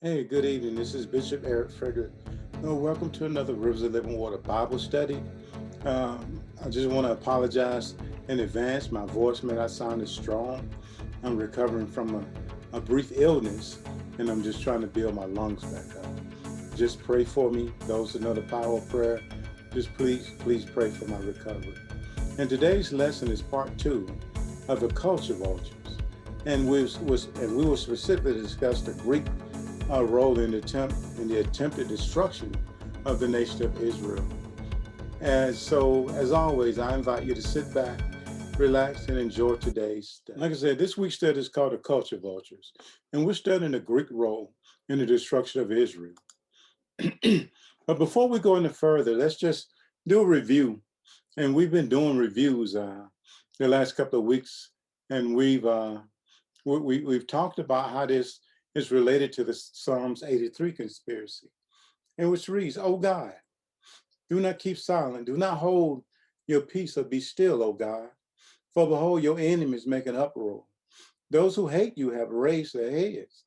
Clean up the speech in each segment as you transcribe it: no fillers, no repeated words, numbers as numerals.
Hey, good evening. This is Bishop Eric Frederick. Welcome to another Rivers of Living Water Bible study. I just want to apologize in advance. My voice may not sound as strong. I'm recovering from a brief illness, and I'm just trying to build my lungs back up. Just pray for me. Those who know the power of prayer, just please pray for my recovery. And today's lesson is part two of the culture vultures. And we will specifically discuss the Greek role in the attempted destruction of the nation of Israel. And so, as always, I invite you to sit back, relax, and enjoy today's study. Like I said, this week's study is called the Culture Vultures, and we're studying the Greek role in the destruction of Israel. But before we go any further, let's just do a review. And we've been doing reviews the last couple of weeks, and we've talked about how this is related to the Psalms 83 conspiracy, in which reads, "O God, do not keep silent, do not hold your peace or be still, O God, for behold, your enemies make an uproar. Those who hate you have raised their heads.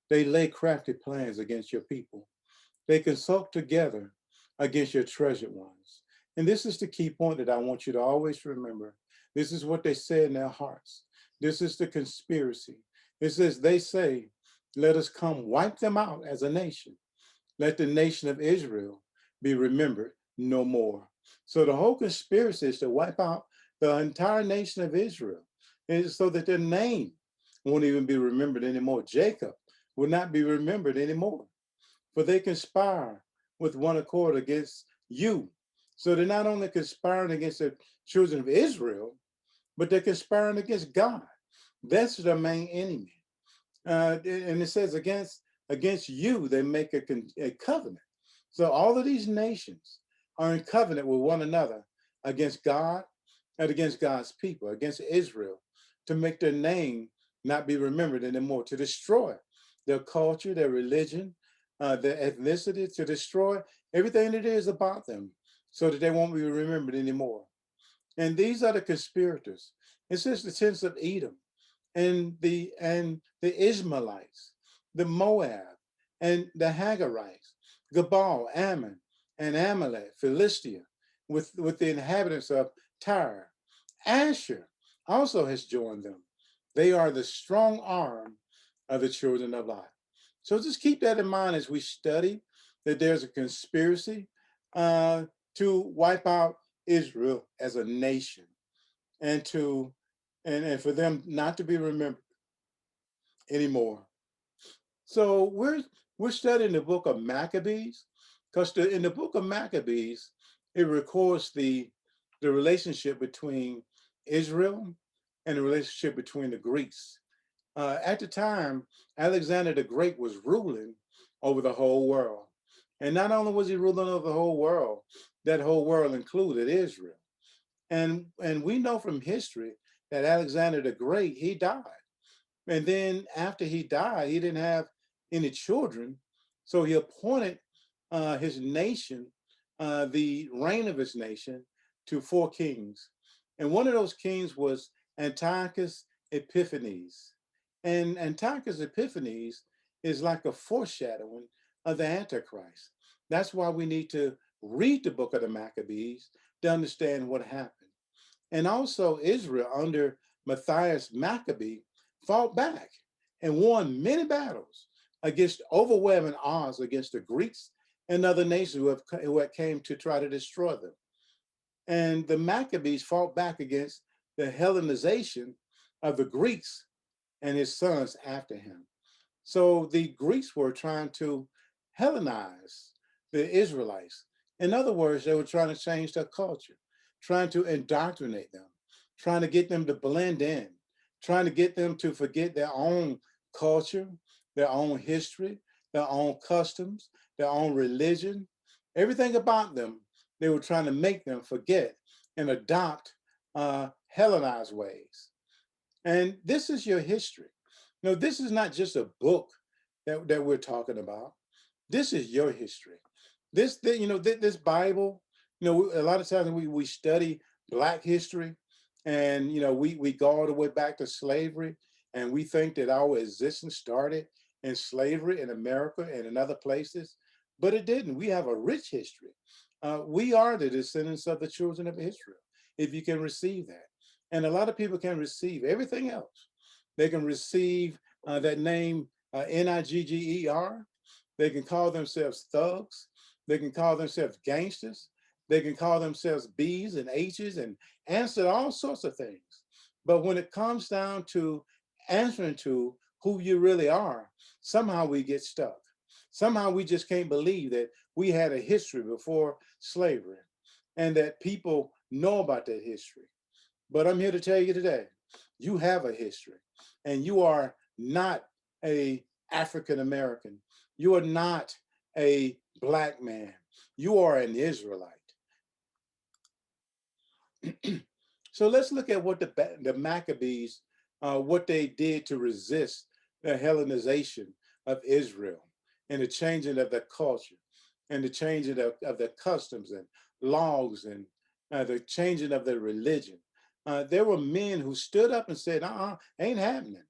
They lay crafty plans against your people. They consult together against your treasured ones." And this is the key point that I want you to always remember. This is what they say in their hearts. This is the conspiracy. It says, they say, let us come wipe them out as a nation. Let the nation of Israel be remembered no more. So the whole conspiracy is to wipe out the entire nation of Israel, and so that their name won't even be remembered anymore. Jacob will not be remembered anymore. For they conspire with one accord against you. So they're not only conspiring against the children of Israel, but they're conspiring against God. That's their main enemy. And it says against you, they make a covenant. So all of these nations are in covenant with one another against God and against God's people, against Israel, to make their name not be remembered anymore, to destroy their culture, their religion, their ethnicity, to destroy everything that is about them so that they won't be remembered anymore. And these are the conspirators. It says the tents of Edom and the Ishmaelites, the Moab, and the Hagarites, Gabal, Ammon, and Amalek, Philistia, with the inhabitants of Tyre. Asher also has joined them. They are the strong arm of the children of Lot. So just keep that in mind as we study that there's a conspiracy uh, to wipe out Israel as a nation and to and for them not to be remembered anymore. So we're studying the book of Maccabees because in the book of Maccabees it records the relationship between Israel and the relationship between the Greeks. At the time, Alexander the Great was ruling over the whole world. And not only was he ruling over the whole world, that whole world included Israel. And we know from history that Alexander the Great, he died. And then after he died, he didn't have any children. So he appointed his nation, the reign of his nation, to four kings. And one of those kings was Antiochus Epiphanes. And Antiochus Epiphanes is like a foreshadowing of the Antichrist. That's why we need to read the book of the Maccabees to understand what happened. And also, Israel under Matthias Maccabee fought back and won many battles against overwhelming odds against the Greeks and other nations who had came to try to destroy them. And the Maccabees fought back against the Hellenization of the Greeks and his sons after him. So the Greeks were trying to Hellenize the Israelites. In other words, they were trying to change their culture, trying to indoctrinate them, trying to get them to blend in, trying to get them to forget their own culture, their own history, their own customs, their own religion, everything about them. They were trying to make them forget and adopt Hellenized ways. And this is your history. No, this is not just a book that we're talking about. This is your history. This Bible, a lot of times we study Black history and, we go all the way back to slavery and we think that our existence started in slavery in America and in other places, but it didn't. We have a rich history. We are the descendants of the children of Israel, if you can receive that. And a lot of people can receive everything else. They can receive that name Nigger. They can call themselves thugs. They can call themselves gangsters. They can call themselves B's and H's and answer all sorts of things. But when it comes down to answering to who you really are, somehow we get stuck. Somehow we just can't believe that we had a history before slavery and that people know about that history. But I'm here to tell you today, you have a history and you are not a African American. You are not a black man. You are an Israelite. So let's look at what the Maccabees, what they did to resist the Hellenization of Israel and the changing of their culture and the changing of their customs and laws and the changing of their religion. There were men who stood up and said, ain't happening.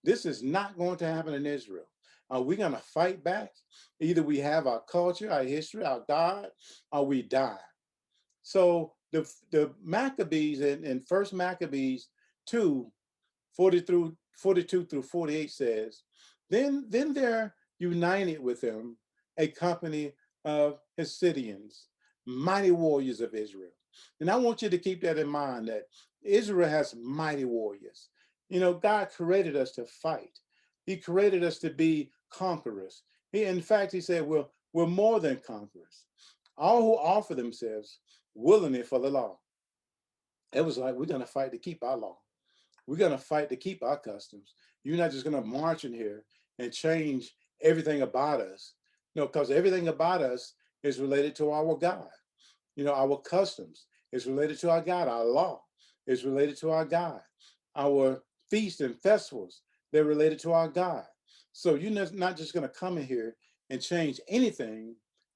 This is not going to happen in Israel. We're going to fight back. Either we have our culture, our history, our God, or we die. So the Maccabees in First Maccabees 2, 42 through 48 says, then there united with him a company of Hasidians, mighty warriors of Israel. And I want you to keep that in mind, that Israel has mighty warriors. You know, God created us to fight. He created us to be conquerors. In fact, he said, we're more than conquerors. All who offer themselves willingly for the law. It was like, we're going to fight to keep our law. We're going to fight to keep our customs. You're not just going to march in here and change everything about us. No, because everything about us is related to our God. You know, our customs is related to our God. Our law is related to our God. Our feasts and festivals, they're related to our God. So you're not just going to come in here and change anything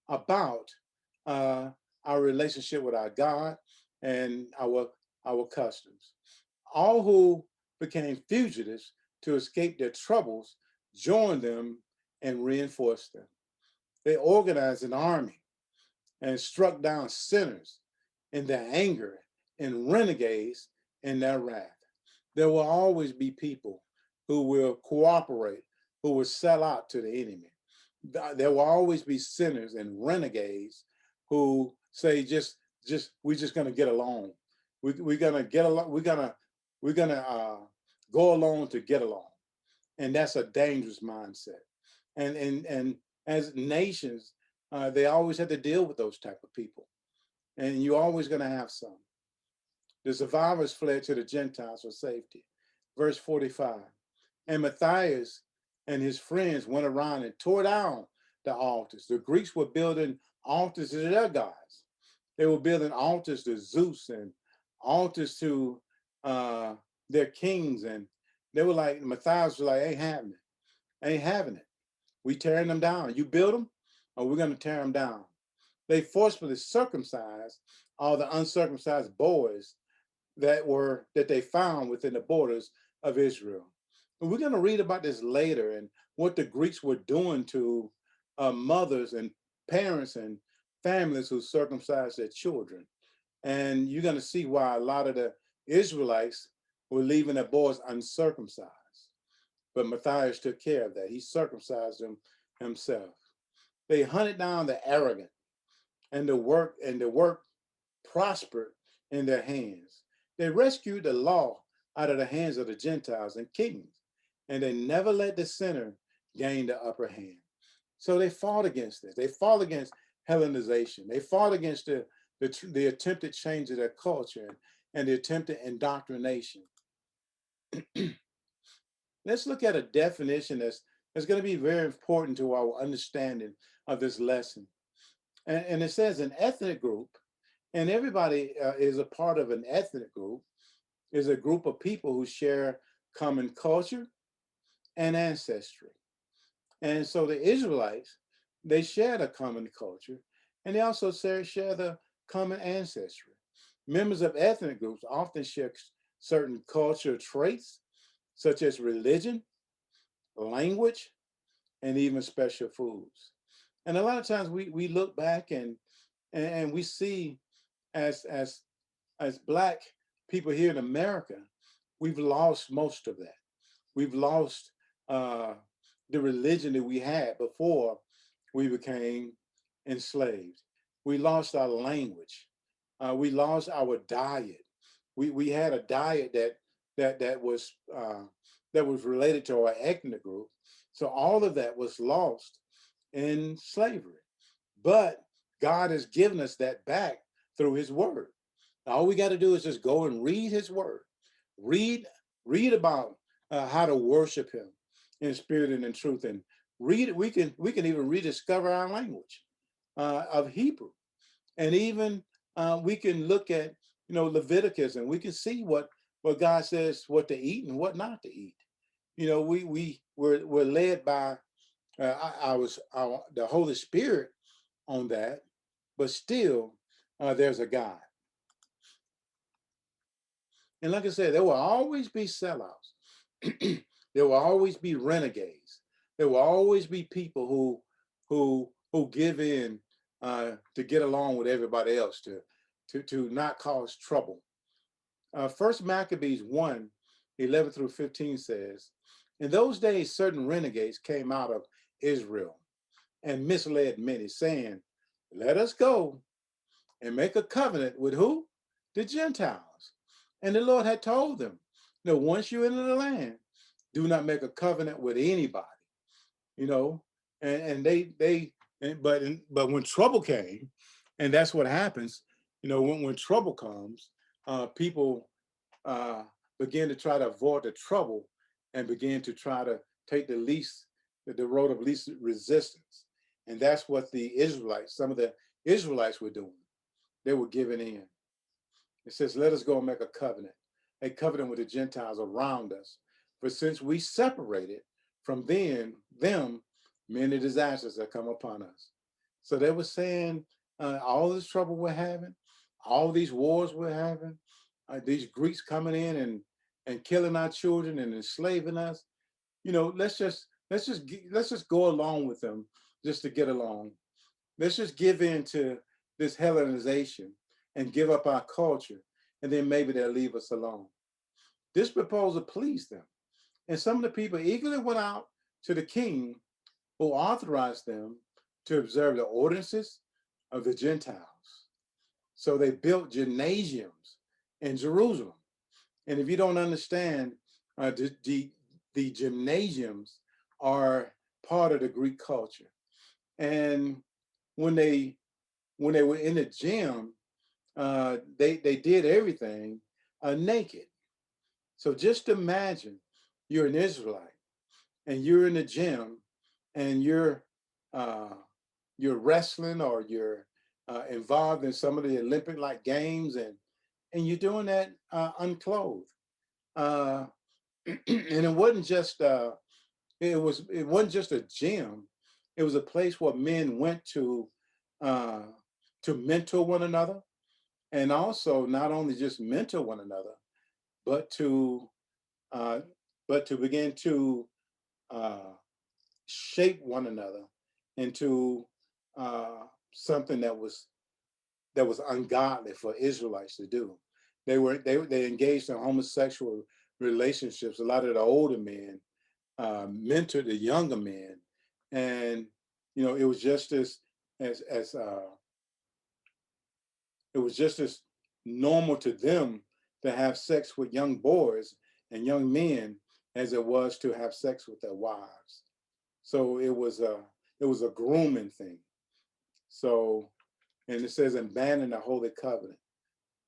about our relationship with our God and our customs. All who became fugitives to escape their troubles joined them and reinforced them. They organized an army and struck down sinners in their anger and renegades in their wrath. There will always be people who will cooperate, who will sell out to the enemy. There will always be sinners and renegades who say, we're just going to get along. We're going to get along. We're gonna go along to get along, and that's a dangerous mindset. And as nations, they always have to deal with those type of people, and you're always going to have some. The survivors fled to the Gentiles for safety. Verse 45. And Matthias and his friends went around and tore down the altars. The Greeks were building altars to their gods. They were building altars to Zeus and altars to their kings. And they were like, Matthias was like, ain't having it. We tearing them down. You build them, or we're going to tear them down. They forcefully circumcised all the uncircumcised boys that they found within the borders of Israel. And we're going to read about this later and what the Greeks were doing to mothers and parents and families who circumcised their children. And you're going to see why a lot of the Israelites were leaving their boys uncircumcised. But Matthias took care of that. He circumcised them himself. They hunted down the arrogant, and the work prospered in their hands. They rescued the law out of the hands of the Gentiles and kings, and they never let the sinner gain the upper hand. So they fought against this. They fought against Hellenization. They fought against the attempted change of their culture and the attempted indoctrination. Let's look at a definition that's going to be very important to our understanding of this lesson. And it says an ethnic group, and everybody is a part of an ethnic group, is a group of people who share common culture and ancestry. And so the Israelites, they shared a common culture, and they also share the common ancestry. Members of ethnic groups often share certain cultural traits, such as religion, language, and even special foods. And a lot of times we look back and we see as as as Black people here in America, we've lost most of that. We've lost uh, the religion that we had before we became enslaved. We lost our language. We lost our diet. We had a diet that was related to our ethnic group. So all of that was lost in slavery. But God has given us that back through His Word. All we got to do is just go and read His Word. Read read about how to worship Him in spirit and in truth, and read. We can even rediscover our language of Hebrew, and even we can look at Leviticus, and we can see what God says what to eat and what not to eat. We're led by the Holy Spirit on that, but still there's a God. And like I said, there will always be sellouts. There will always be renegades. There will always be people who give in to get along with everybody else to not cause trouble. First Maccabees 1:11 through 15 says, "In those days certain renegades came out of Israel and misled many, saying, 'Let us go and make a covenant with who? The Gentiles.' And the Lord had told them, 'No, once you enter the land, do not make a covenant with anybody.'" You know, and but when trouble came, and that's what happens. When trouble comes, people uh, begin to try to avoid the trouble and begin to try to take the road of least resistance. And that's what some of the Israelites were doing. They were giving in. It says, "Let us go and make a covenant with the Gentiles around us. For since we separated from them, many disasters have come upon us." So they were saying, all this trouble we're having, all these wars we're having, these Greeks coming in and killing our children and enslaving us. Let's just go along with them just to get along. Let's just give in to this Hellenization and give up our culture, and then maybe they'll leave us alone. This proposal pleased them, and some of the people eagerly went out to the king, who authorized them to observe the ordinances of the Gentiles. So they built gymnasiums in Jerusalem. And if you don't understand, the gymnasiums are part of the Greek culture. And when they were in the gym, they did everything naked. So just imagine you're an Israelite and you're in the gym and uh, you're wrestling, or you're involved in some of the Olympic like games, and you're doing that unclothed. Uh, and it wasn't just a gym. It was a place where men went uh, to mentor one another, and also not only just mentor one another, but to uh, begin to uh, shape one another into uh, something that was ungodly for Israelites to do. They engaged in homosexual relationships. A lot of the older men mentored the younger men, and it was just as it was just as normal to them to have sex with young boys and young men as it was to have sex with their wives. So it was a grooming thing. So, and it says, "And banning the holy covenant."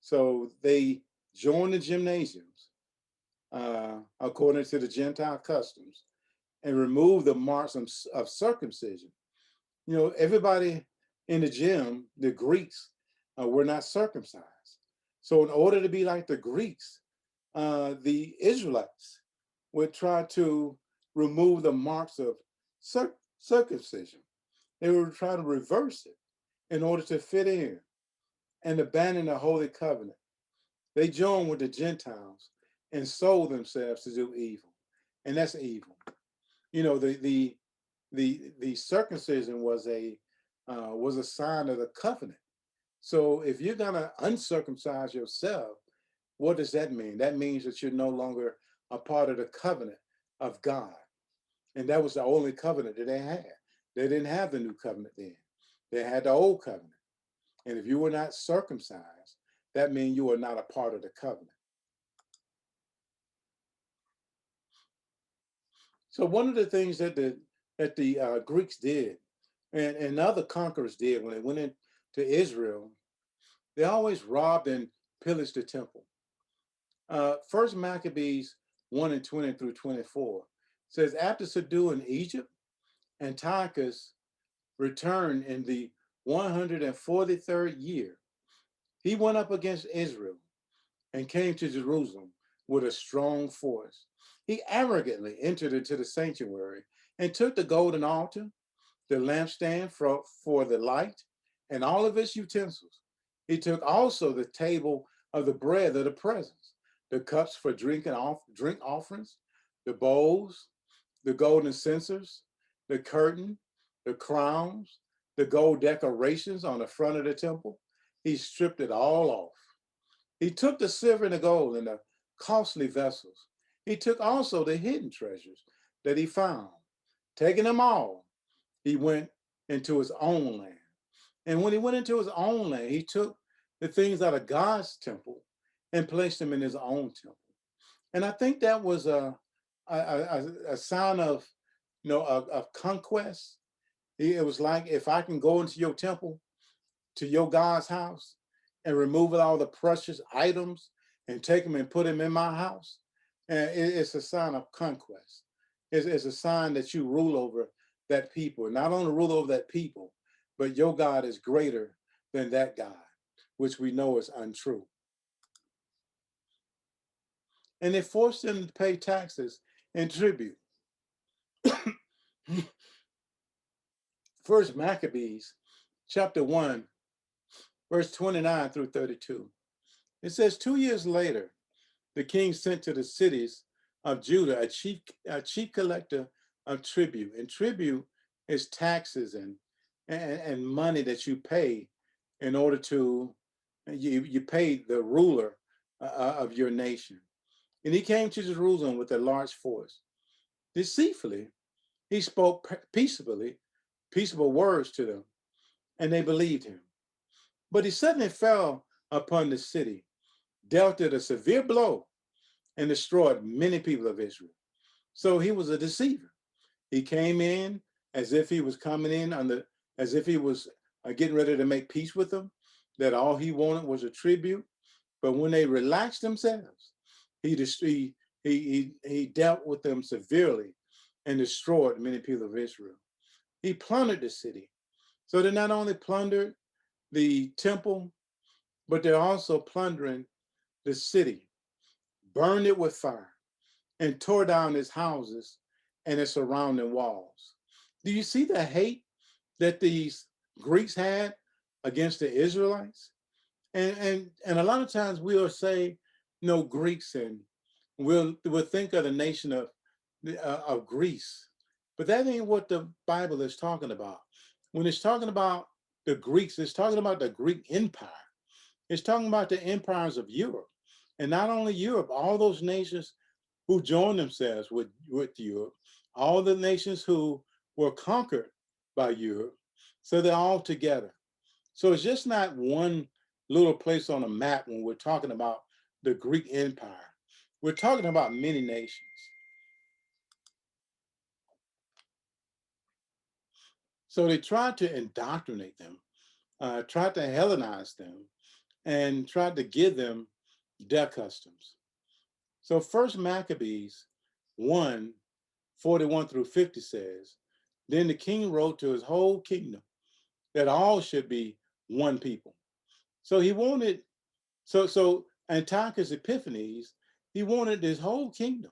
So they joined the gymnasiums according to the Gentile customs, and removed the marks of circumcision. Everybody in the gym, the Greeks, were not circumcised. So in order to be like the Greeks, the Israelites would try to remove the marks of circumcision. They would try to reverse it in order to fit in and abandon the holy covenant. They joined with the Gentiles and sold themselves to do evil, and that's evil. The the circumcision was a sign of the covenant. So if you're gonna uncircumcise yourself, what does that mean? That means that you're no longer a part of the covenant of God. And that was the only covenant that they had. They didn't have the new covenant then. They had the old covenant. And if you were not circumcised, that means you were not a part of the covenant. So one of the things that the Greeks did, and other conquerors did when they went into Israel, they always robbed and pillaged the temple. First Maccabees 1 and 20 through 24 says, after subduing Egypt, Antiochus returned in the 143rd year. He went up against Israel and came to Jerusalem with a strong force. He arrogantly entered into the sanctuary and took the golden altar, the lampstand for the light, and all of its utensils. He took also the table of the bread of the presence, the cups for drink offerings, the bowls, the golden censers, the curtain, the crowns, the gold decorations on the front of the temple. He stripped it all off. He took the silver and the gold and the costly vessels. He took also the hidden treasures that he found. Taking them all, he went into his own land. And when he went into his own land, he took the things out of God's temple and placed them in his own temple. And I think that was a sign of, of conquest. It was like, if I can go into your temple, to your God's house, and remove all the precious items and take them and put them in my house, and it's a sign of conquest. It's a sign that you rule over that people. Not only rule over that people, but your God is greater than that God, which we know is untrue. And they forced them to pay taxes and tribute. First Maccabees chapter 1, verse 29 through 32. It says, 2 years later, the king sent to the cities of Judah a chief collector of tribute. And tribute is taxes and money that you pay in order to, you pay the ruler of your nation. And he came to Jerusalem with a large force. Deceitfully, he spoke peaceable words to them, and they believed him. But he suddenly fell upon the city, dealt it a severe blow, and destroyed many people of Israel. So he was a deceiver. He came in as if he was coming in as if he was getting ready to make peace with them, that all he wanted was a tribute. But when they relaxed themselves, he dealt with them severely and destroyed many people of Israel. He plundered the city. So they not only plundered the temple, but they're also plundering the city, burned it with fire, and tore down its houses and its surrounding walls. Do you see the hate that these Greeks had against the Israelites? And a lot of times we'll say, no, Greeks, and we'll think of the nation of Greece, but that ain't what the Bible is talking about. When it's talking about the Greeks, it's talking about the Greek Empire. It's talking about the empires of Europe, and not only Europe, all those nations who joined themselves with Europe, all the nations who were conquered by Europe. So they're all together. So it's just not one little place on a map when we're talking about the Greek Empire. We're talking about many nations. So they tried to indoctrinate them, tried to Hellenize them, and tried to give them their customs. So First Maccabees 1, 41 through 50 says, then the king wrote to his whole kingdom that all should be one people. So he wanted, so Antiochus Epiphanes, he wanted his whole kingdom,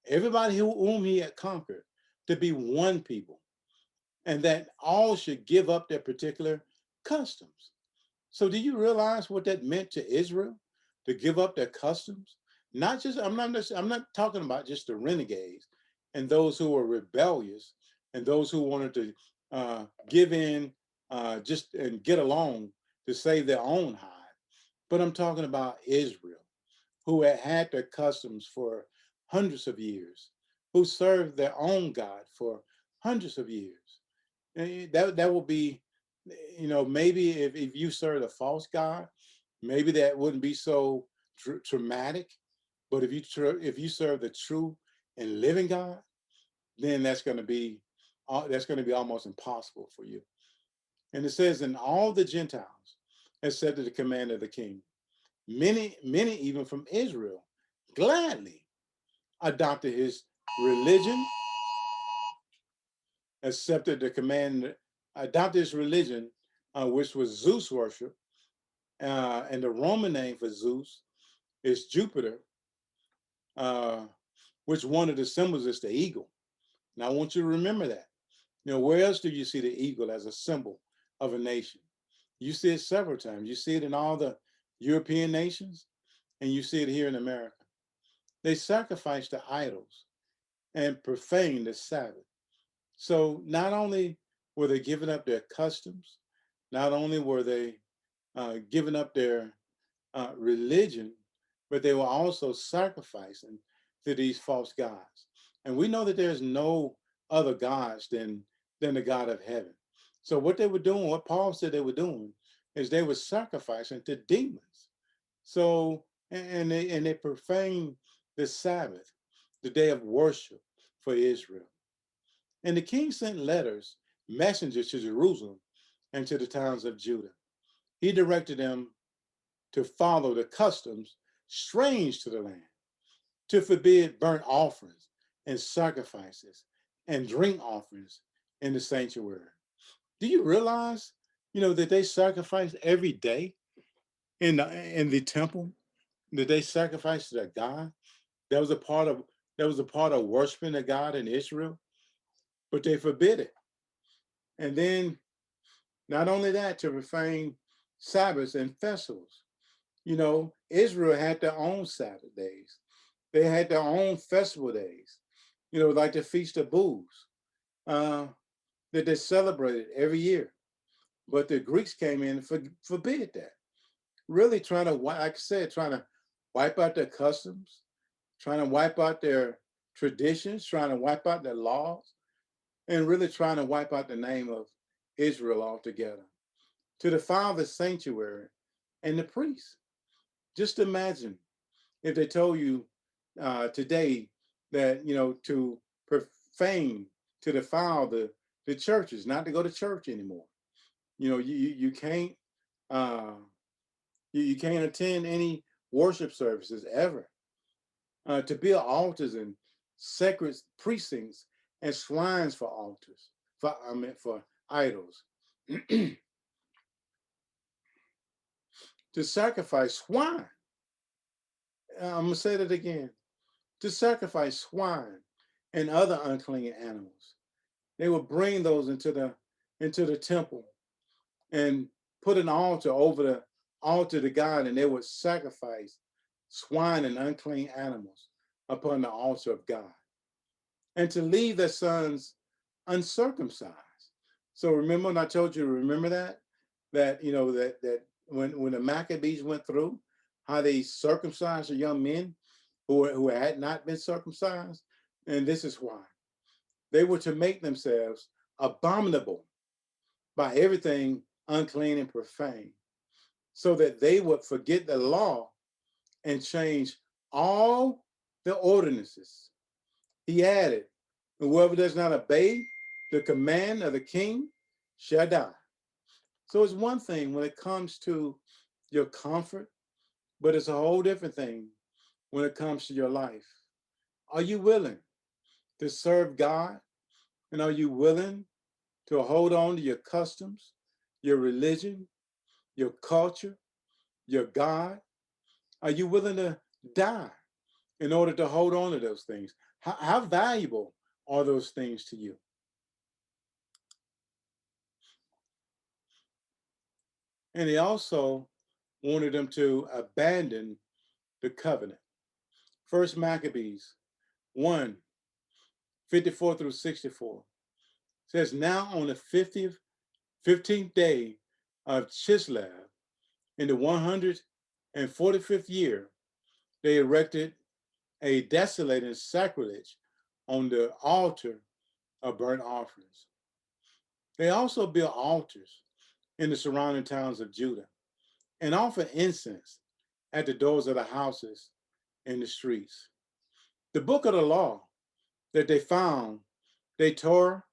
everybody whom he had conquered, to be one people, and that all should give up their particular customs. So do you realize what that meant to Israel, to give up their customs? Not just, I'm not talking about just the renegades and those who were rebellious, and those who wanted to give in just and get along to save their own hide. But I'm talking about Israel, who had had their customs for hundreds of years, who served their own God for hundreds of years. And that will be, maybe if you serve a false God, maybe that wouldn't be so traumatic. But if you serve the true and living God, then that's going to be almost impossible for you. And it says, "And all the Gentiles accepted the command of the king. Many even from Israel gladly adopted his religion, accepted the command, adopted his religion, which was Zeus worship, and the Roman name for Zeus is Jupiter, uh, which one of the symbols is the eagle. Now I want you to remember that. Where else do you see the eagle as a symbol of a nation? You see it several times. You see it in all the European nations, and you see it here in America. They sacrifice to idols and profane the Sabbath. So not only were they giving up their customs, not only were they giving up their religion, but they were also sacrificing to these false gods. And we know that there's no other gods than the God of heaven. So what they were doing, what Paul said they were doing, is they were sacrificing to demons. So and they profaned the Sabbath, the day of worship for Israel. And the king sent letters, messengers to Jerusalem and to the towns of Judah. He directed them to follow the customs strange to the land, to forbid burnt offerings and sacrifices and drink offerings in the sanctuary. Do you realize, that they sacrifice every day in the temple? That they sacrifice to their God? That was a part of worshiping the God in Israel, but they forbid it. And then not only that, to profane Sabbaths and festivals. Israel had their own Sabbath days. They had their own festival days, like the Feast of Booths, uh, that they celebrated every year. But the Greeks came in and forbid that. Really trying to, like I said, trying to wipe out their customs, trying to wipe out their traditions, trying to wipe out their laws, and really trying to wipe out the name of Israel altogether. To defile the sanctuary and the priests. Just imagine if they told you today that, to profane, to defile the churches, not to go to church anymore. You can't uh, you can't attend any worship services ever. To build altars and sacred precincts and shrines for altars, for idols. To sacrifice swine. I'm gonna say that again. To sacrifice swine and other unclean animals. They would bring those into the temple and put an altar over the altar to God, and they would sacrifice swine and unclean animals upon the altar of God, and to leave their sons uncircumcised. So remember when I told you to remember that when the Maccabees went through, how they circumcised the young men who had not been circumcised, and this is why. They were to make themselves abominable by everything unclean and profane, so that they would forget the law and change all the ordinances. He added, whoever does not obey the command of the king shall die. So it's one thing when it comes to your comfort, but it's a whole different thing when it comes to your life. Are you willing to serve God? And are you willing to hold on to your customs, your religion, your culture, your God? Are you willing to die in order to hold on to those things? How valuable are those things to you? And he also wanted them to abandon the covenant. First Maccabees 1:54 through 64. says, now on the 15th day of Chislev, in the 145th year, they erected a desolating sacrilege on the altar of burnt offerings. They also built altars in the surrounding towns of Judah and offered incense at the doors of the houses and the streets. The book of the law that they found, they tore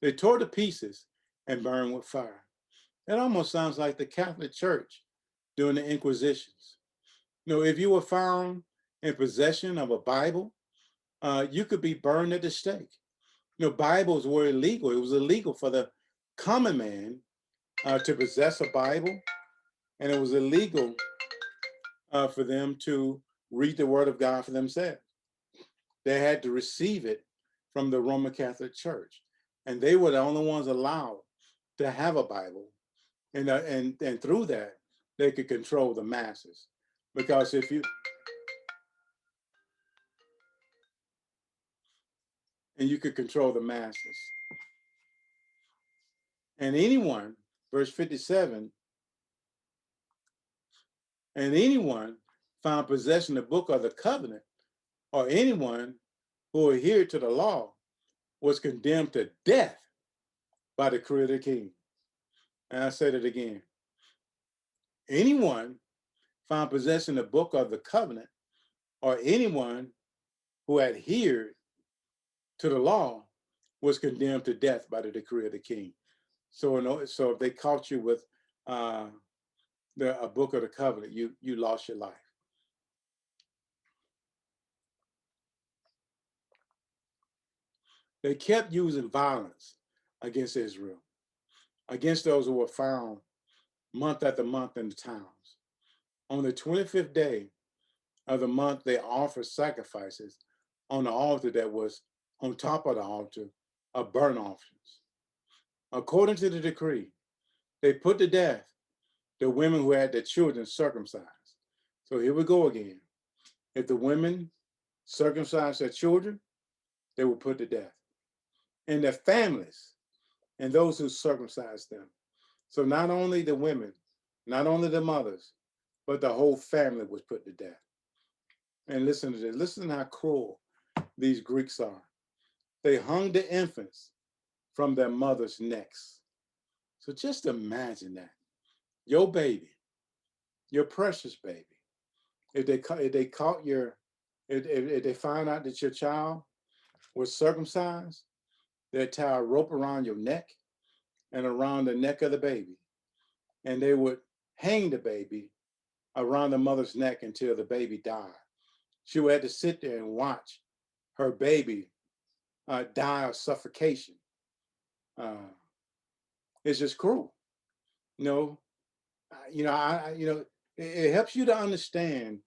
to pieces and burned with fire. That almost sounds like the Catholic Church during the Inquisitions. If you were found in possession of a Bible, you could be burned at the stake. Bibles were illegal. It was illegal for the common man to possess a Bible, and it was illegal for them to read the Word of God for themselves. They had to receive it from the Roman Catholic Church, and they were the only ones allowed to have a Bible, and through that they could control the masses. Because if you could control the masses, and anyone, verse 57, and anyone found possession of the book of the covenant, or anyone who adhered to the law, was condemned to death by the decree of the king. And I said it again. Anyone found possession of the book of the covenant, or anyone who adhered to the law, was condemned to death by the decree of the king. So if they caught you with a book of the covenant, you lost your life. They kept using violence against Israel, against those who were found month after month in the towns. On the 25th day of the month, they offered sacrifices on the altar that was on top of the altar of burnt offerings. According to the decree, they put to death the women who had their children circumcised. So here we go again. If the women circumcised their children, they were put to death. And their families and those who circumcised them. So not only the women, not only the mothers, but the whole family was put to death. And listen to this. Listen to how cruel these Greeks are. They hung the infants from their mothers' necks. So just imagine that. Your baby, your precious baby, if they find out that your child was circumcised, they'd tie a rope around your neck and around the neck of the baby. And they would hang the baby around the mother's neck until the baby died. She would have to sit there and watch her baby die of suffocation. It's just cruel. It helps you to understand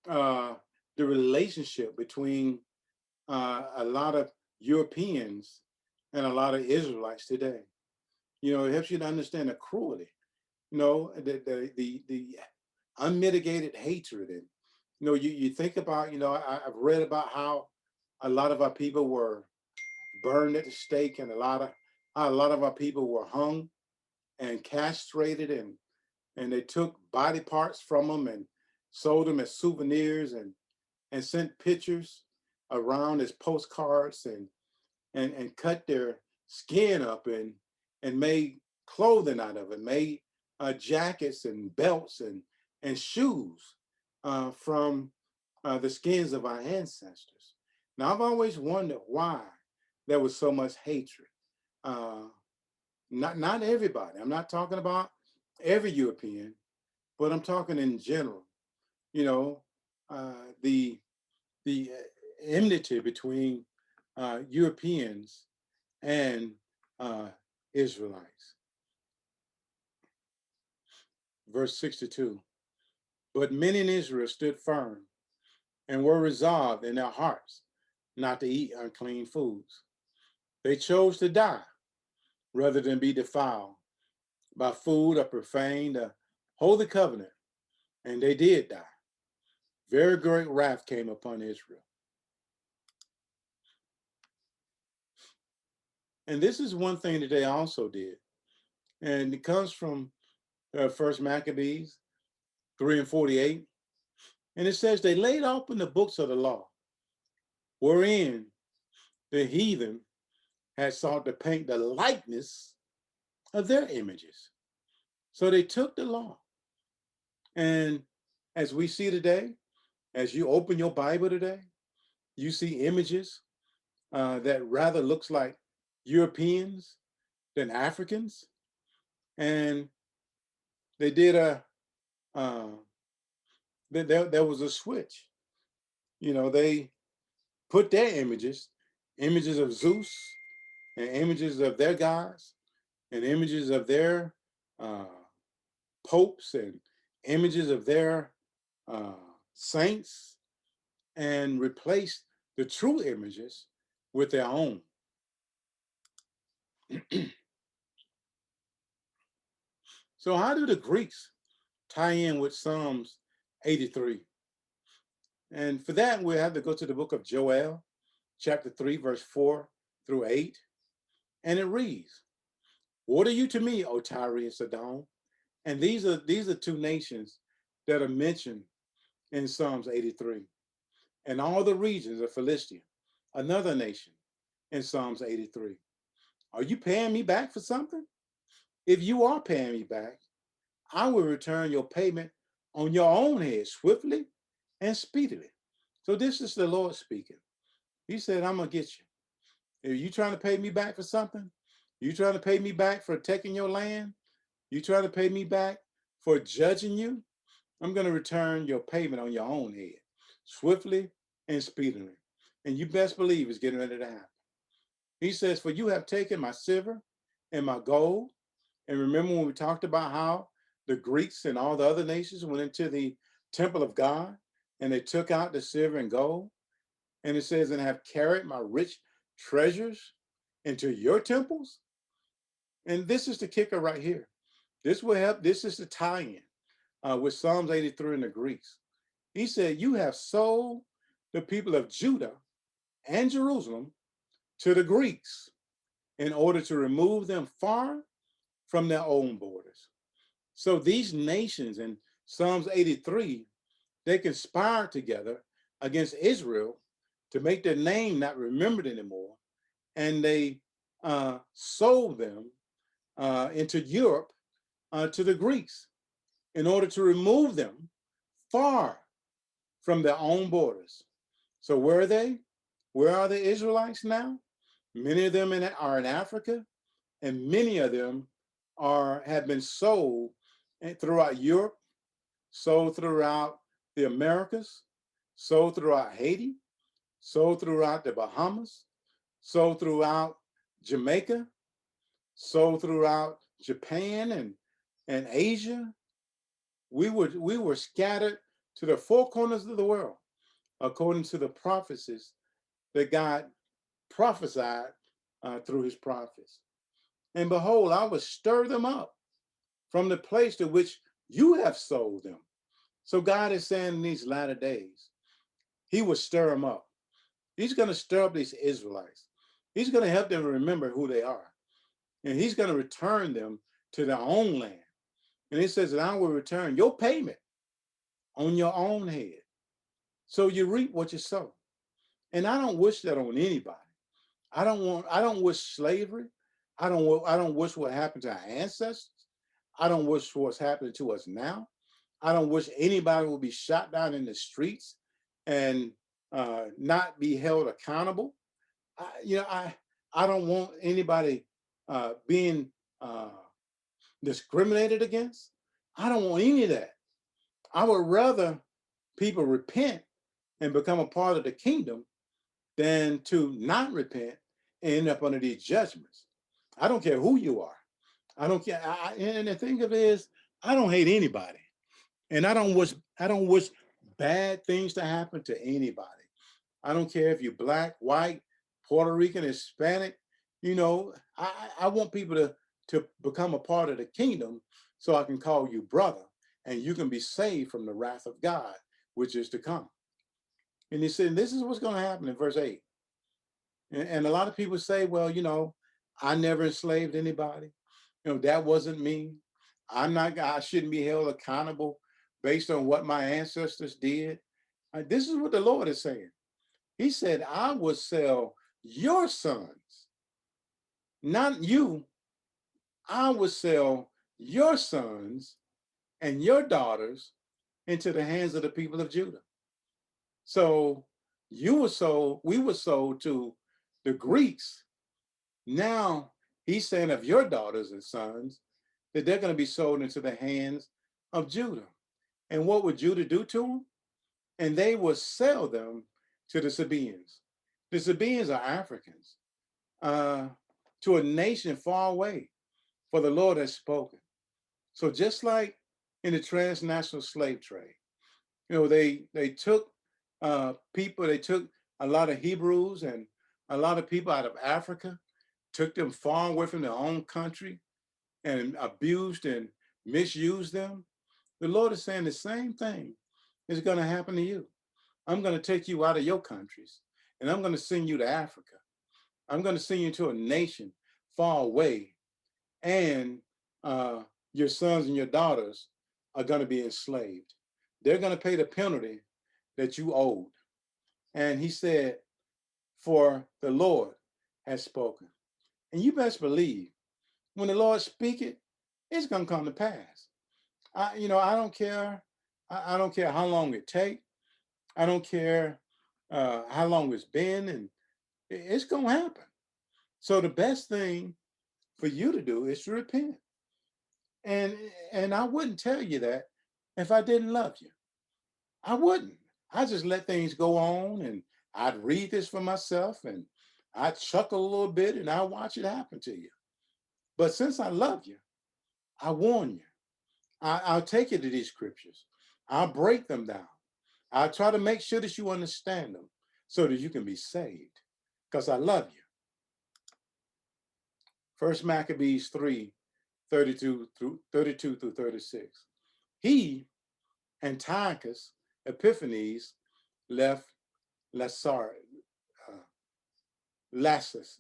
the relationship between a lot of Europeans and a lot of Israelites today. It helps you to understand the cruelty, the unmitigated hatred. And, you think about, I've read about how a lot of our people were burned at the stake, and a lot of our people were hung and castrated, and they took body parts from them and sold them as souvenirs, and sent pictures around as postcards, and cut their skin up and made clothing out of it, made jackets and belts and shoes from the skins of our ancestors. Now, I've always wondered why there was so much hatred. Not everybody. I'm not talking about every European, but I'm talking in general. The enmity between Europeans and Israelites. Verse 62. But many in Israel stood firm and were resolved in their hearts not to eat unclean foods. They chose to die rather than be defiled by food or profane the holy covenant, and they did die. Very great wrath came upon Israel. And this is one thing that they also did. And it comes from First Maccabees 3 and 48. And it says, they laid open the books of the law, wherein the heathen had sought to paint the likeness of their images. So they took the law. And as we see today, as you open your Bible today, you see images that rather looks like Europeans than Africans. And they did uh, there was a switch. You know, they put their images of Zeus and images of their gods and images of their uh, popes and images of their uh, saints, and replaced the true images with their own. So how do the Greeks tie in with Psalms 83? And for that, we have to go to the book of Joel, chapter 3, verse 4 through 8. And it reads, what are you to me, O Tyre and Sidon? And these are two nations that are mentioned in Psalms 83. And all the regions of Philistia, another nation in Psalms 83. Are you paying me back for something? If you are paying me back, I will return your payment on your own head swiftly and speedily. So this is the Lord speaking. He said, I'm going to get you. If you trying to pay me back for something, you trying to pay me back for taking your land, you trying to pay me back for judging you, I'm going to return your payment on your own head, swiftly and speedily. And you best believe it's getting ready to happen. He says, for you have taken my silver and my gold. And remember when we talked about how the Greeks and all the other nations went into the temple of God and they took out the silver and gold. And it says, and have carried my rich treasures into your temples. And this is the kicker right here. This will help. This is the tie-in with Psalms 83 in the Greeks. He said, you have sold the people of Judah and Jerusalem to the Greeks in order to remove them far from their own borders. So these nations in Psalms 83, they conspired together against Israel to make their name not remembered anymore. And they sold them into Europe to the Greeks in order to remove them far from their own borders. So where are they? Where are the Israelites now? Many of them are in Africa, and many of them have been sold throughout Europe, sold throughout the Americas, sold throughout Haiti, sold throughout the Bahamas, sold throughout Jamaica, sold throughout Japan and Asia. We were scattered to the four corners of the world, according to the prophecies that God prophesied through his prophets. And behold, I will stir them up from the place to which you have sold them. So God is saying in these latter days, he will stir them up. He's going to stir up these Israelites. He's going to help them remember who they are. And he's going to return them to their own land. And he says that I will return your payment on your own head. So you reap what you sow. And I don't wish that on anybody. I don't wish slavery. I don't wish what happened to our ancestors. I don't wish what's happening to us now. I don't wish anybody will be shot down in the streets and not be held accountable. I don't want anybody being discriminated against. I don't want any of that. I would rather people repent and become a part of the kingdom than to not repent and end up under these judgments. I don't care who you are. I don't care. And the thing of it is, I don't hate anybody, and I don't wish bad things to happen to anybody. I don't care if you're black, white, Puerto Rican, Hispanic. I want people to become a part of the kingdom so I can call you brother and you can be saved from the wrath of God, which is to come. And he said, this is what's going to happen in verse 8. And a lot of people say, well, I never enslaved anybody. That wasn't me. I shouldn't be held accountable based on what my ancestors did. This is what the Lord is saying. He said, I will sell your sons, not you. I will sell your sons and your daughters into the hands of the people of Judah. So we were sold to the Greeks. Now he's saying of your daughters and sons that they're going to be sold into the hands of Judah. And what would Judah do to them? And they will sell them to the Sabaeans. The Sabaeans are Africans, to a nation far away, for the Lord has spoken. So just like in the transnational slave trade, they took people, they took a lot of Hebrews and a lot of people out of Africa, took them far away from their own country and abused and misused them. The Lord is saying the same thing is going to happen to you. I'm going to take you out of your countries and I'm going to send you to Africa. I'm going to send you to a nation far away, and your sons and your daughters are going to be enslaved. They're going to pay the penalty that you owed. And he said, for the Lord has spoken. And you best believe when the Lord speak it, it's going to come to pass. I don't care. I don't care how long it take. I don't care how long it's been, and it's going to happen. So the best thing for you to do is to repent. And and I wouldn't tell you that if I didn't love you. I wouldn't. I just let things go on, and I'd read this for myself, and I'd chuckle a little bit and I'd watch it happen to you. But since I love you, I warn you. I'll take you to these scriptures. I'll break them down. I'll try to make sure that you understand them so that you can be saved, because I love you. First Maccabees 3:32 through 36. He, Antiochus Epiphanes, left Lassar, uh, Lassus,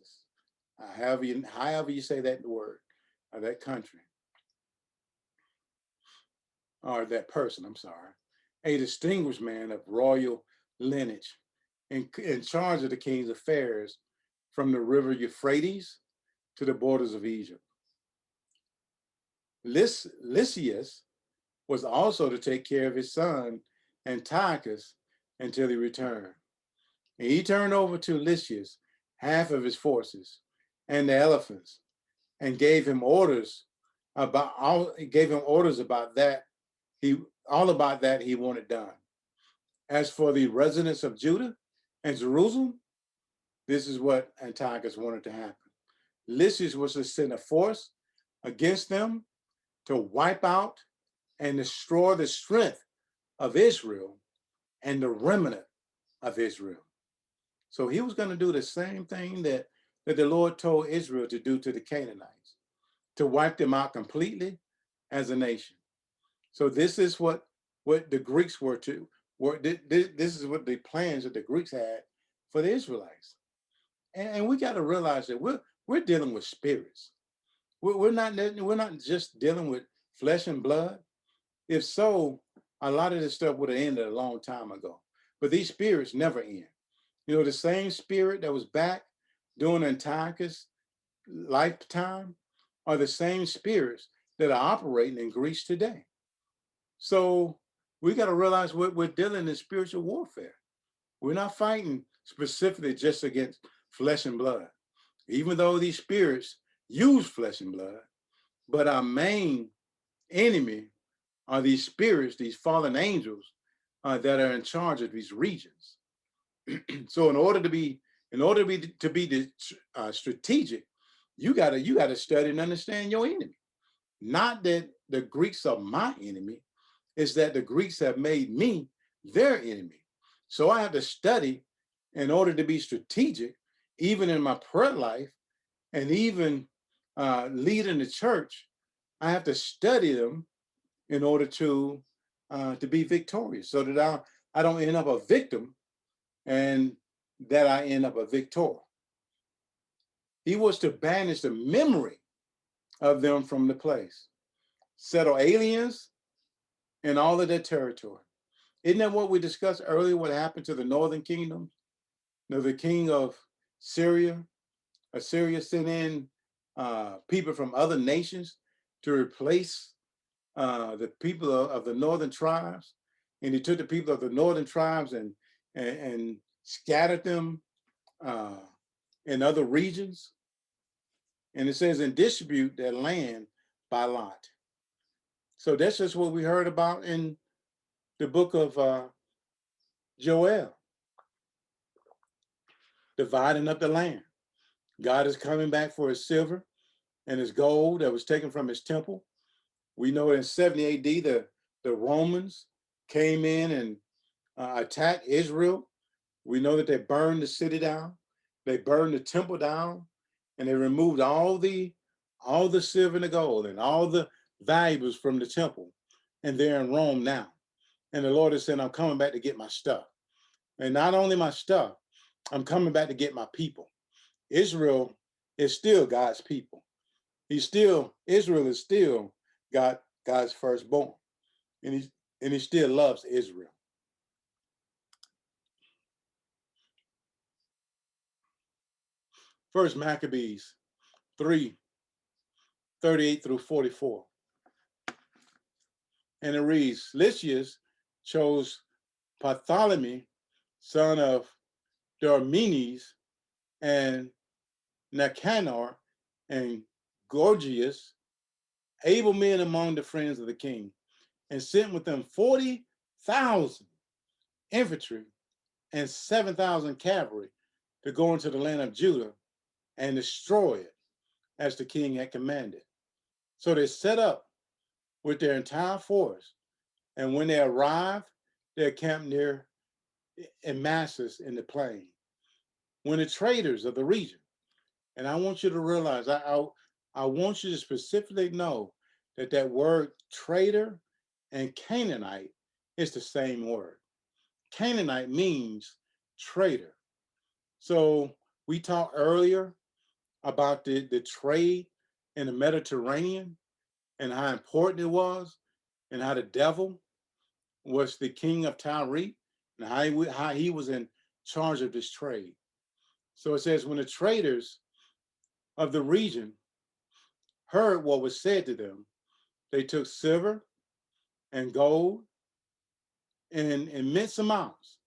however you say that word, that country, or that person, I'm sorry, a distinguished man of royal lineage in charge of the king's affairs from the river Euphrates to the borders of Egypt. Lysias was also to take care of his son Antiochus until he returned. And he turned over to Lysias half of his forces and the elephants, and gave him orders about that he wanted done. As for the residents of Judah and Jerusalem, this is what Antiochus wanted to happen. Lysias was to send a force against them to wipe out and destroy the strength of Israel and the remnant of Israel. So he was going to do the same thing that the Lord told Israel to do to the Canaanites, to wipe them out completely as a nation. So this is what the Greeks this is what the plans that the Greeks had for the Israelites. And we got to realize that we're dealing with spirits. We're not just dealing with flesh and blood. If so, a lot of this stuff would have ended a long time ago. But these spirits never end. The same spirit that was back during Antiochus' lifetime are the same spirits that are operating in Greece today. So we got to realize we're dealing in spiritual warfare. We're not fighting specifically just against flesh and blood, even though these spirits use flesh and blood. But our main enemy are these spirits, these fallen angels that are in charge of these regions. So in order to be strategic, you gotta study and understand your enemy. Not that the Greeks are my enemy, it's that the Greeks have made me their enemy. So I have to study in order to be strategic, even in my prayer life, and even leading the church. I have to study them in order to be victorious, so that I don't end up a victim, and that I end up a victor. He was to banish the memory of them from the place, settle aliens in all of their territory. Isn't that what we discussed earlier, what happened to the northern kingdom? You know, the king of Syria, Assyria sent in people from other nations to replace the people of the northern tribes. And he took the people of the northern tribes and scattered them in other regions. And it says, and distribute their land by lot. So that's just what we heard about in the book of Joel, dividing up the land. God is coming back for his silver and his gold that was taken from his temple. We know in 70 AD, the Romans came in and attacked Israel. We know that they burned the city down, they burned the temple down, and they removed all the silver and the gold and all the valuables from the temple. And they're in Rome now. And the Lord is saying, I'm coming back to get my stuff. And not only my stuff, I'm coming back to get my people. Israel is still God's people. Israel is still God's firstborn. And he still loves Israel. First Maccabees 3:38 through 44. And it reads, Lysias chose Bartholomew, son of Dormenes, and Nicanor, and Gorgias, able men among the friends of the king, and sent with them 40,000 infantry and 7,000 cavalry to go into the land of Judah and destroy it as the king had commanded. So they set up with their entire force, and when they arrived, they camped near in masses in the plain. When the traders of the region, and I want you to realize, I want you to specifically know that word trader and Canaanite is the same word. Canaanite means trader. So we talked earlier about the trade in the Mediterranean and how important it was, and how the devil was the king of Tyre, and how he was in charge of this trade. So it says, when the traders of the region heard what was said to them, they took silver and gold in immense amounts,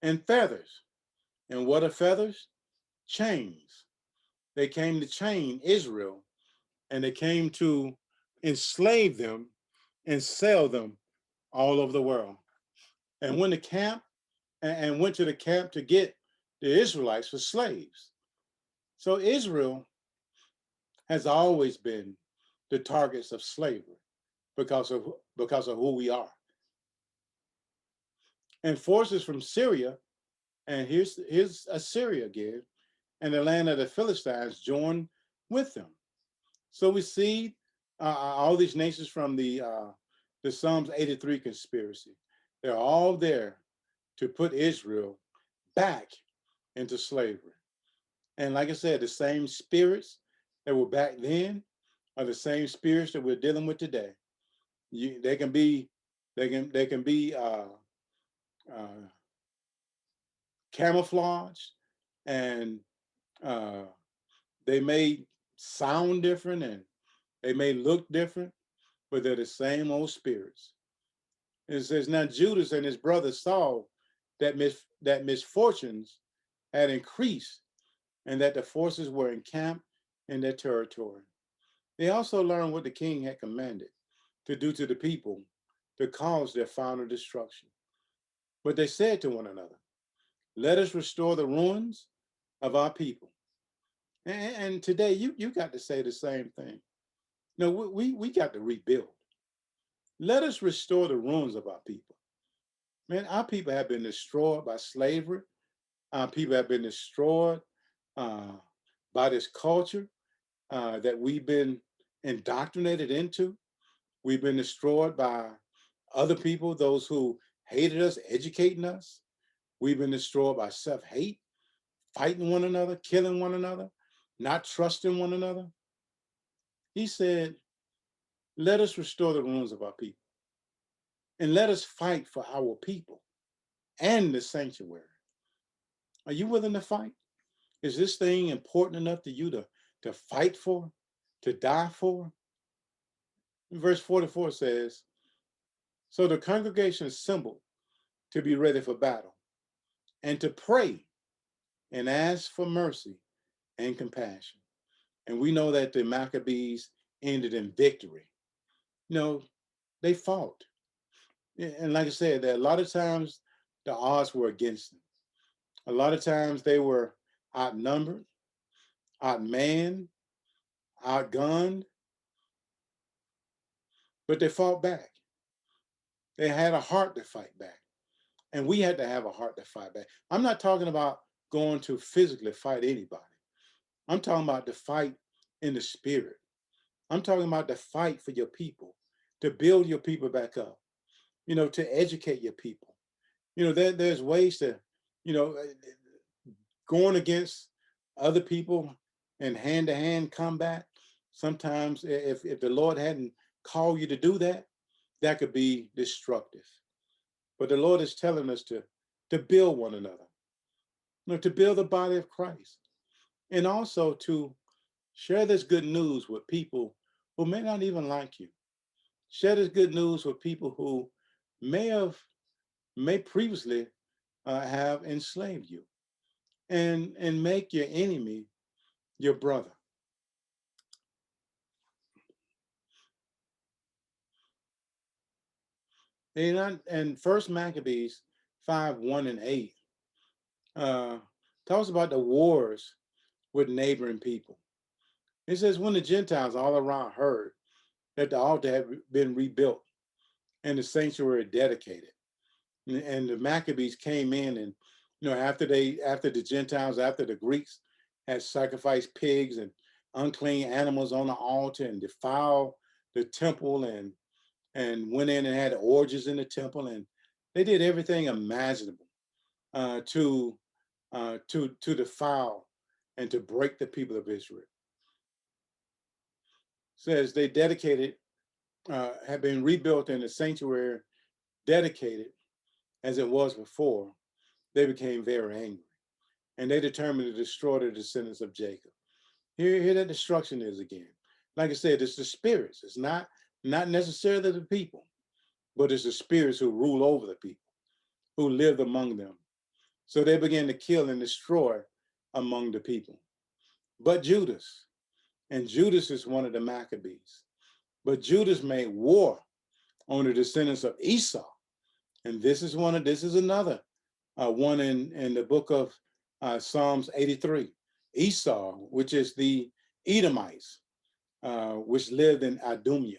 and feathers. And what are feathers? Chains. They came to chain Israel, and they came to enslave them and sell them all over the world. And went to camp and went to the camp to get the Israelites for slaves. So Israel has always been the targets of slavery because of who we are. And forces from Syria, and here's Assyria again, and the land of the Philistines joined with them. So we see all these nations from the Psalms 83 conspiracy. They're all there to put Israel back into slavery. And like I said, the same spirits that were back then are the same spirits that we're dealing with today. They can be camouflaged, and they may sound different, and they may look different, but they're the same old spirits. It says, now Judas and his brothers saw that misfortunes had increased, and that the forces were encamped in their territory. They also learned what the king had commanded to do to the people to cause their final destruction. But they said to one another, let us restore the ruins of our people. And today you got to say the same thing. No, we got to rebuild. Let us restore the ruins of our people. Man, our people have been destroyed by slavery. Our people have been destroyed by this culture that we've been indoctrinated into. We've been destroyed by other people, those who hated us, educating us. We've been destroyed by self-hate, fighting one another, killing one another. not trusting one another. He said, let us restore the ruins of our people and let us fight for our people and the sanctuary. Are you willing to fight? Is this thing important enough to you to fight for, to die for? Verse 44 says, so the congregation assembled to be ready for battle and to pray and ask for mercy and compassion. And we know that the Maccabees ended in victory. You know, they fought. And like I said, that a lot of times the odds were against them. A lot of times they were outnumbered, outmanned, outgunned, but they fought back. They had a heart to fight back. And we had to have a heart to fight back. I'm not talking about going to physically fight anybody. I'm talking about the fight in the spirit. I'm talking about the fight for your people, to build your people back up, to educate your people. There's ways to, you know, going against other people in hand-to-hand combat. Sometimes if the Lord hadn't called you to do that, that could be destructive. But the Lord is telling us to build one another, to build the body of Christ, and also to share this good news with people who may not even like you. Share this good news with people who may previously have enslaved you, and make your enemy your brother. And First Maccabees 5:1 and 8 uh, talks about the wars with neighboring people. It says, when the Gentiles all around heard that the altar had been rebuilt and the sanctuary dedicated, and the Maccabees came in, and after the Gentiles, after the Greeks had sacrificed pigs and unclean animals on the altar and defiled the temple, and went in and had orgies in the temple, and they did everything imaginable to defile and to break the people of Israel. It says they dedicated, had been rebuilt in the sanctuary, dedicated as it was before. They became very angry, and they determined to destroy the descendants of Jacob. Here that destruction is again. Like I said, it's the spirits. It's not necessarily the people, but it's the spirits who rule over the people, who lived among them. So they began to kill and destroy among the people. But Judas, and Judas is one of the Maccabees, but Judas made war on the descendants of Esau. And this is another one in the book of Psalms 83. Esau, which is the Edomites, which lived in Idumea,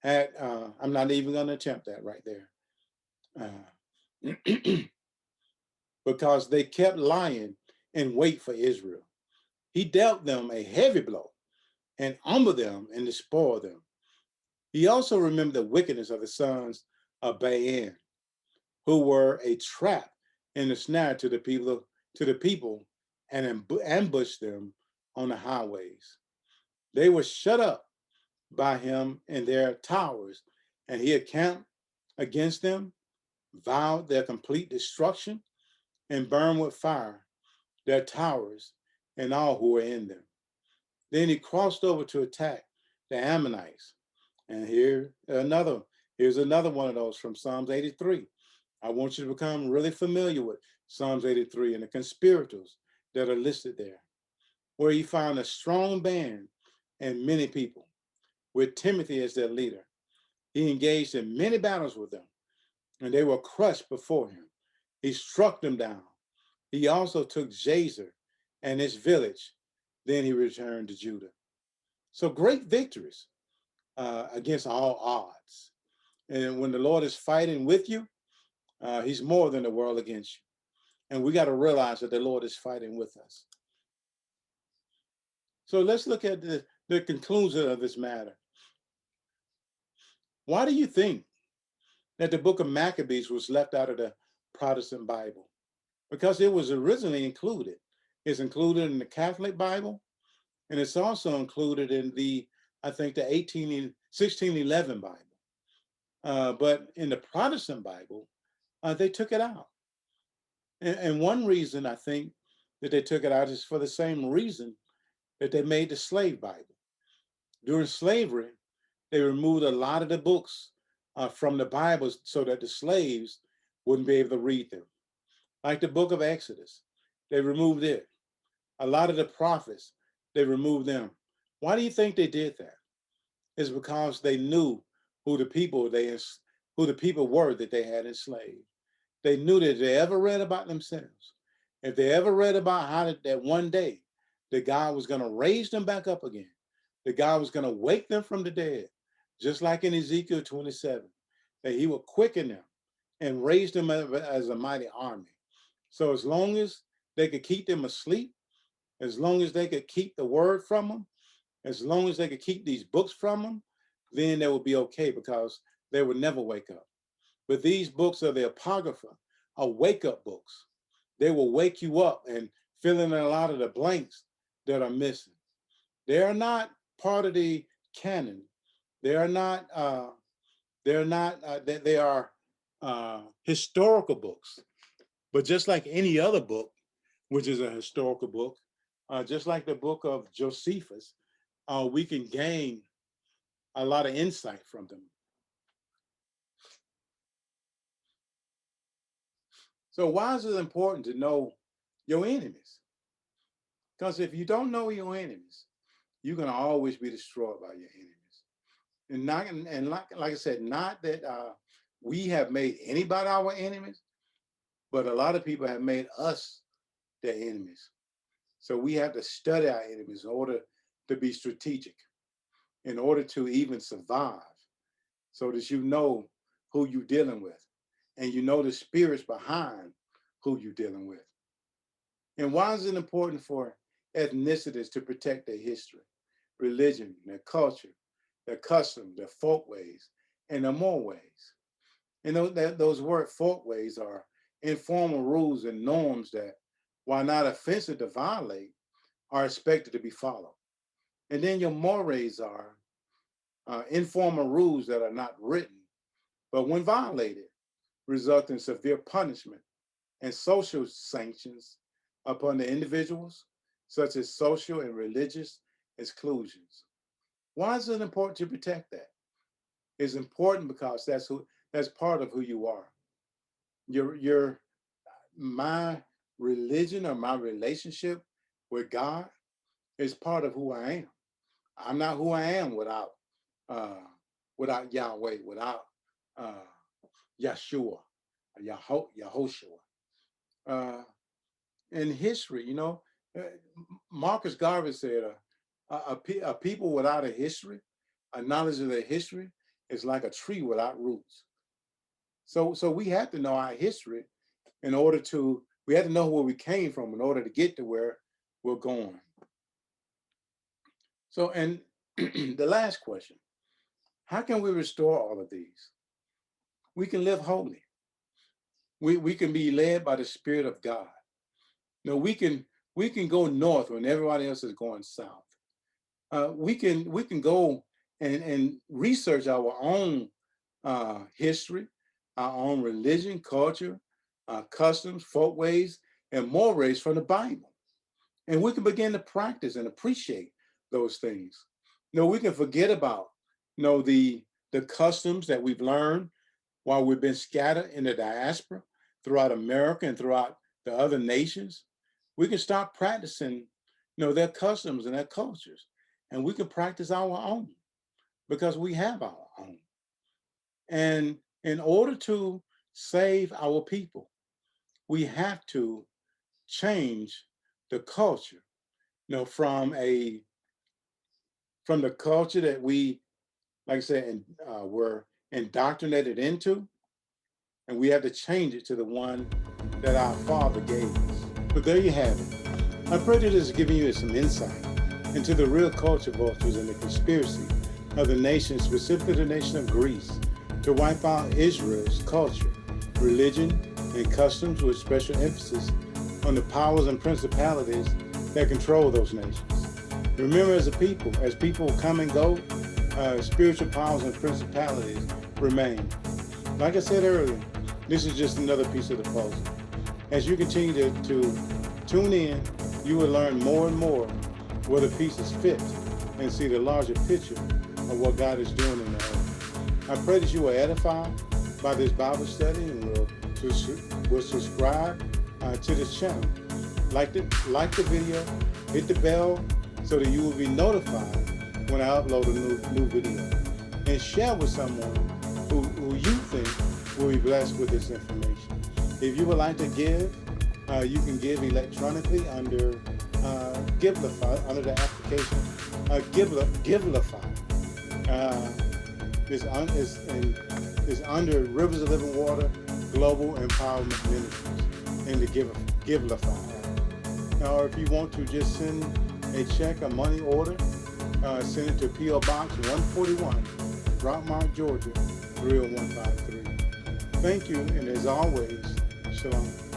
I'm not even going to attempt that right there. Because they kept lying in wait for Israel. He dealt them a heavy blow and humbled them and despoiled them. He also remembered the wickedness of the sons of Baan, who were a trap and a snare to the people, and ambushed them on the highways. They were shut up by him in their towers, and he encamped against them, vowed their complete destruction, and burned with fire their towers and all who were in them. Then he crossed over to attack the Ammonites. And here's another one of those from Psalms 83. I want you to become really familiar with Psalms 83 and the conspirators that are listed there, where he found a strong band and many people, with Timothy as their leader. He engaged in many battles with them, and they were crushed before him. He struck them down. He also took Jazer and his village. Then he returned to Judah. So great victories against all odds. And when the Lord is fighting with you, he's more than the world against you. And we got to realize that the Lord is fighting with us. So let's look at the conclusion of this matter. Why do you think that the book of Maccabees was left out of the Protestant Bible? Because it was originally included. It's included in the Catholic Bible. And it's also included in I think the 1611 Bible. But in the Protestant Bible, they took it out. And one reason I think that they took it out is for the same reason that they made the slave Bible. During slavery, they removed a lot of the books from the Bible so that the slaves wouldn't be able to read them. Like the book of Exodus, they removed it. A lot of the prophets, they removed them. Why do you think they did that? It's because they knew who the people were that they had enslaved. They knew that if they ever read about themselves, if they ever read about how that one day that God was going to raise them back up again, that God was going to wake them from the dead, just like in Ezekiel 27, that he would quicken them and raise them as a mighty army. So as long as they could keep them asleep, as long as they could keep the word from them, as long as they could keep these books from them, then they would be okay because they would never wake up. But these books are the Apocrypha, are wake-up books. They will wake you up and fill in a lot of the blanks that are missing. They are not part of the canon. They are not. They are historical books. But just like any other book, which is a historical book, just like the book of Josephus, we can gain a lot of insight from them. So why is it important to know your enemies? Because if you don't know your enemies, you're going to always be destroyed by your enemies. And like I said, not that we have made anybody our enemies, but a lot of people have made us their enemies. So we have to study our enemies in order to be strategic, in order to even survive, so that you know who you're dealing with and you know the spirits behind who you're dealing with. And why is it important for ethnicities to protect their history, religion, their culture, their customs, their folkways, and their more ways? And those word folkways are informal rules and norms that, while not offensive to violate, are expected to be followed. And then your mores are informal rules that are not written, but when violated, result in severe punishment and social sanctions upon the individuals, such as social and religious exclusions. Why is it important to protect that? It's important because that's part of who you are. My religion or my relationship with God is part of who I am. I'm not who I am without Yahweh, without Yeshua, Yahoshua. In history, Marcus Garvey said, a people without a history, a knowledge of their history, is like a tree without roots. So we have to know our history we have to know where we came from in order to get to where we're going. So, and the last question, how can we restore all of these? We can live holy. We can be led by the Spirit of God. We can go north when everybody else is going south. We can go and research our own history, our own religion, culture, customs, folkways, and mores from the Bible. And we can begin to practice and appreciate those things. We can forget about the customs that we've learned while we've been scattered in the diaspora throughout America and throughout the other nations. We can start practicing their customs and their cultures, and we can practice our own because we have our own. And in order to save our people, we have to change the culture, from the culture that we, like I said, were indoctrinated into, and we have to change it to the one that our Father gave us. But there you have it. I pray that it has given you some insight into the real culture vultures and the conspiracy of the nation, specifically the nation of Greece, to wipe out Israel's culture, religion, and customs, with special emphasis on the powers and principalities that control those nations. Remember, as people come and go, spiritual powers and principalities remain. Like I said earlier, this is just another piece of the puzzle. As you continue to tune in, you will learn more and more where the pieces fit and see the larger picture of what God is doing in the earth. I pray that you will edify by this Bible study and will subscribe to this channel. Like the video, hit the bell so that you will be notified when I upload a new video. And share with someone who you think will be blessed with this information. If you would like to give, you can give electronically under Givelify, under the application Givelify. It's under Rivers of Living Water Global Empowerment Ministries in the Givelify app. Or if you want to just send a check, a money order, send it to P.O. Box 141, Rockmart, Georgia 30153. Thank you, and as always, shalom.